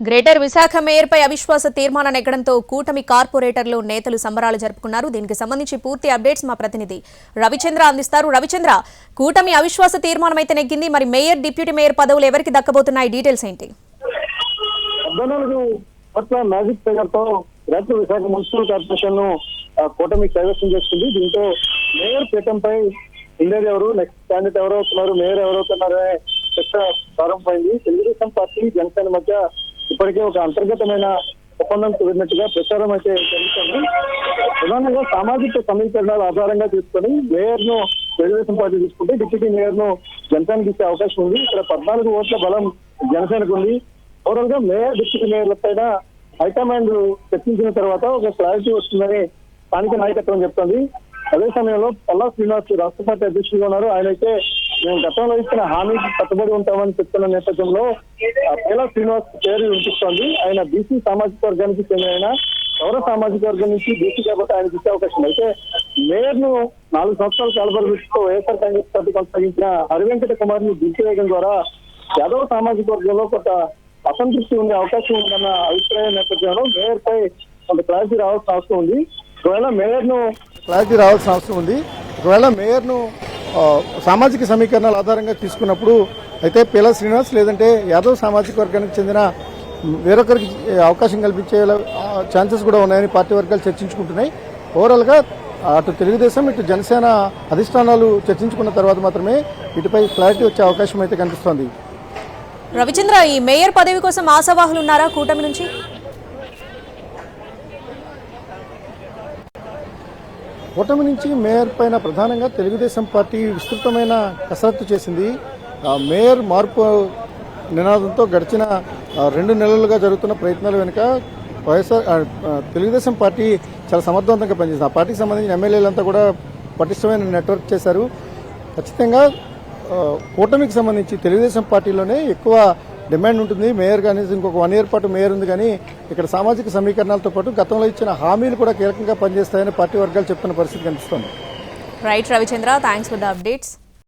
Greater Visakha మేయర్పై అవిశ్వాస తీర్మానం ఎక్కడంతో కూటమి కార్పొరేటర్లు నేతలు సంబరాలు జరుపుకున్నారు. దీనికి సంబంధించి పూర్తి అప్డేట్స్ మా ప్రతినిధి రవిచంద్ర అందిస్తారు. రవిచంద్ర, కూటమి అవిశ్వాస తీర్మానం అయితే నెగ్గింది. మరి మేయర్, డిప్యూటీ మేయర్ పదవులు ఎవరికి దక్కబోతున్నాయి? డీటెయిల్స్ ఏంటి? మ్యాజిక్ ఫిగర్ తో గ్రేటర్ విశాఖ మున్సిపల్ కార్పొరేషన్ కూటమి కైవసం చేస్తుంది. దీంతో మేయర్ పీఠంపై ఉండేది ఎవరు, నెక్స్ట్ క్యాండిడేట్ ఎవరు అవుతున్నారు, మేయర్ ఎవరవుతున్నారు అనే చర్చ ప్రారంభమైంది. తెలుగుదేశం పార్టీ జనసేన మధ్య ఇప్పటికే ఒక అంతర్గతమైన ఒప్పందం కుదిరినట్టుగా ప్రచారం అయితే జరుగుతుంది. ప్రధానంగా సామాజిక సమీకరణాల ఆధారంగా తీసుకొని మేయర్ ను తెలుగుదేశం పార్టీ తీసుకుంటే డిప్యూటీ మేయర్ ను జనసేనకి ఇచ్చే అవకాశం ఉంది. ఇక్కడ 14 ఓట్ల బలం జనసేనకు ఉంది. ఓవరాల్ గా మేయర్, డిప్యూటీ మేయర్ల పైన హైకమాండ్ చర్చించిన తర్వాత ఒక క్లారిటీ వస్తుందని స్థానిక నాయకత్వం చెప్తోంది. అదే సమయంలో పల్లా శ్రీనివాస్ రాష్ట్ర పార్టీ అధ్యక్షులుగా ఉన్నారు. ఆయనైతే మేము గతంలో ఇచ్చిన హామీకి కట్టుబడి ఉంటామని చెప్తున్న నేపథ్యంలో పల్లా శ్రీనివాస్ పేరు వినిపిస్తోంది. ఆయన బీసీ సామాజిక వర్గానికి చెందిన పౌర సామాజిక వర్గం నుంచి బీసీ కాబట్టి ఆయనకి ఇచ్చే అవకాశం. అయితే మేయర్ ను 4 సంవత్సరాల కాలపరిమితితో వైఎస్ఆర్ కాంగ్రెస్ పార్టీ కొనసాగించిన హరివెంకట కుమార్ ని దించివేయడం ద్వారా యాదవ్ సామాజిక వర్గంలో కొంత అసంతృప్తి ఉండే అవకాశం ఉందన్న అభిప్రాయ నేపథ్యంలో మేయర్ పై కొంత క్లారిటీ రావాల్సిన అవసరం ఉంది. ఒకవేళ మేయర్ ను సామాజిక సమీకరణాల ఆధారంగా తీసుకున్నప్పుడు అయితే పల్లా శ్రీనివాస్ లేదంటే యాదవ్ సామాజిక వర్గానికి చెందిన వేరొకరికి అవకాశం కల్పించే ఛాన్సెస్ కూడా ఉన్నాయని పార్టీ వర్గాలు చర్చించుకుంటున్నాయి. ఓవరాల్ గా అటు తెలుగుదేశం ఇటు జనసేన అధిష్టానాలు చర్చించుకున్న తర్వాత మాత్రమే ఇటుపై క్లారిటీ వచ్చే అవకాశం అయితే కనిపిస్తోంది. రవిచంద్ర, ఈ మేయర్ పదవి కోసం ఆశావాహులు ఉన్నారా కూటమి నుంచి? కూటమి నుంచి మేయర్ పైన ప్రధానంగా తెలుగుదేశం పార్టీ విస్తృతమైన కసరత్తు చేసింది. మేయర్ మార్పు నినాదంతో గడిచిన 2 నెలలుగా జరుగుతున్న ప్రయత్నాల వెనుక తెలుగుదేశం పార్టీ చాలా సమర్థవంతంగా పనిచేసింది. ఆ పార్టీకి సంబంధించిన ఎమ్మెల్యేలంతా కూడా పటిష్టమైన నెట్వర్క్ చేశారు. ఖచ్చితంగా కూటమికి సంబంధించి తెలుగుదేశం పార్టీలోనే ఎక్కువ డిమాండ్ ఉంటుంది. మేయర్ కానీ ఇంకొక 1 ఇయర్ పాటు మేయర్ ఉంది. కానీ ఇక్కడ సామాజిక సమీకరణాలతో పాటు గతంలో ఇచ్చిన హామీలు కూడా కీలకంగా పనిచేస్తాయని పార్టీ వర్గాలు చెప్తున్న పరిస్థితి కనిపిస్తోంది. Right Ravichandra, thanks for the updates.